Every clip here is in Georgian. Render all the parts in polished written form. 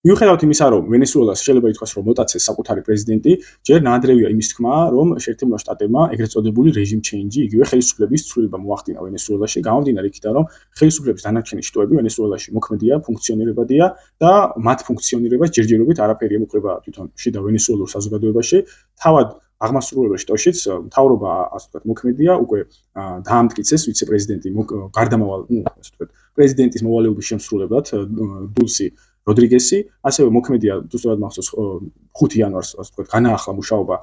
მიუხედავად იმისა, რომ ვენესუელას შეიძლება ითქვას, რომ მოტაცეს საკუთარი პრეზიდენტი, ჯერ ნაადრევია იმის თქმა, რომ შეერთებულმა შტატებმა ეგრეთ წოდებული რეჟიმ ჩეინჯი, იგივე ხელისუფლების ცვლილება მოახდინა ვენესუელაში, გამომდინარე იქიდან, რომ ხელისუფლების დანარჩენი შტოები ვენესუელაში მოქმედია, ფუნქციონირებადია და მათ ფუნქციონირებას ჯერჯერობით არაფერი ემუქრება თვითონ შიდა ვენესუელურ საზოგადოებაში. თავად აღმასრულებელ შტოშიც მთავრობა, ასე ვთქვათ, მოქმედია, უკვე დაამტკიცეს ვიცე-პრეზიდენტი გარდამავალ, ასე ვთქვათ, პრეზიდენტის მოვალეობის შემსრულებლად დულსი როდრიგესი, ასევე მოქმედია ზუსტად მახსოვს 5 იანვარს, ასე ვთქვათ, განაახლა მუშაობა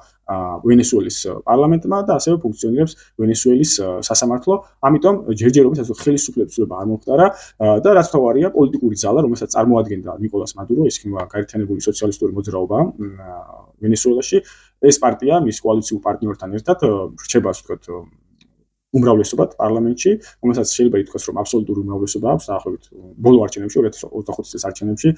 ვენესუელის პარლამენტმა და ასევე ფუნქციონირებს ვენესუელის სასამართლო. ამიტომ ჯერჯერობით ასე ხელისუფლების ცვლილება არ მომხდარა და რაც თავარია პოლიტიკური ძალა, რომელსაც წარმოადგენდა ნიკოლას მადურო, ეს იქნება გაერთიანებული სოციალისტური მოძრაობა ვენესუელაში. ეს პარტია მის კოალიციურ პარტნიორთან ერთად რჩება, ასე ვთქვათ, უმრავლესობა პარლამენტში, რომელსაც შეიძლება ითქვას, რომ აბსოლუტური უმრავლესობა აქვს დაახლოებით ბოლო არჩევნებში 2025 წლის არჩევნებში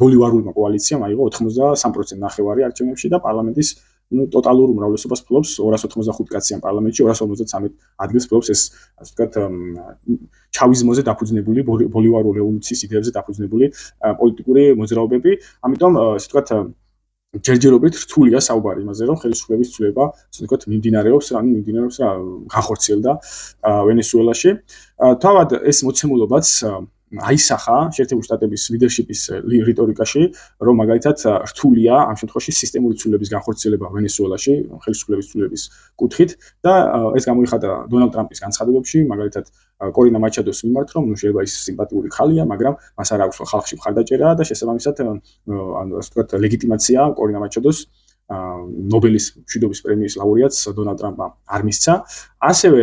ბოლივარულმა კოალიციამ აიღო 83% ნახევარი არჩევნებში და პარლამენტის ტოტალურ უმრავლესობას ფლობს 285 კაციან პარლამენტში 253 ადგილს ფლობს ეს ასე ვთქვათ ჩავიზმოზე დაფუძნებული ბოლივარულ რევოლუციის იდეებზე დაფუძნებული პოლიტიკური მოძრაობები. ამიტომ ასე ვთქვათ ჯერჯერობით რთულია საუბარი იმაზე, რომ ხელისუფლების ცვლილება, ასე ვთქვათ, მიმდინარეობს რა განხორციელდა ვენესუელაში. თავად ეს მოცემულობაც აისახა შეერთებული შტატების ლიდერშიპის რიტორიკაში, რომ მაგალითად რთულია ამ შემთხვევაში სისტემური ცვლილების განხორციელება ვენესუელაში, ხელისუფლების ცვლილების კუთხით და ეს გამოიხატა დონალდ ტრამპის განცხადებებში, მაგალითად კორინა მაჩადოს მიმართ, რომ შეიძლება ის სიმპათიური ხალია, მაგრამ მას არ აქვს ხალხში მხარდაჭერა და შესაბამისად ასე ვთქვათ ლეგიტიმაცია კორინა მაჩადოს ნობელის მშვიდობის პრემიის ლაურეატს დონალდ ტრამპმა არ მისცა. ასევე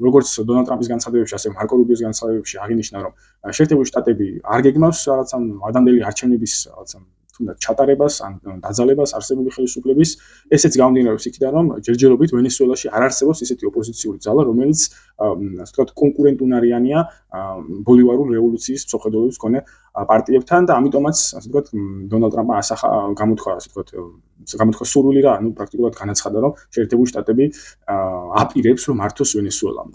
როგორც დონალდ ტრამპის განცხადებებში, ასევე მარკო რუბიოს განცხადებებში აღინიშნა, რომ შეერთებული შტატები არ გეგმავს რაღაცა ადამდელი არჩევნების რაღაცა თუნდაც ჩატარებას ან დაძალებას არსებული ხელისუფლების. ესეც გამომდინარეობს იქიდან, რომ ჯერჯერობით ვენესუელაში არ არსებობს ისეთი ოპოზიციური ძალა, რომელიც ასე ვთქვათ კონკურენტუნარიანია ბოლივარულ რევოლუციის მსოფლმხედველობის მქონე პარტიებთან და ამიტომაც ასე ვთქვათ დონალდ ტრამპმა გამოთქვა ასე ვთქვათ გამოთქვა სურვილი რა, პრაქტიკულად განაცხადა, რომ შეერთებული შტატები აპირებს რომ მართოს ვენესუელამ.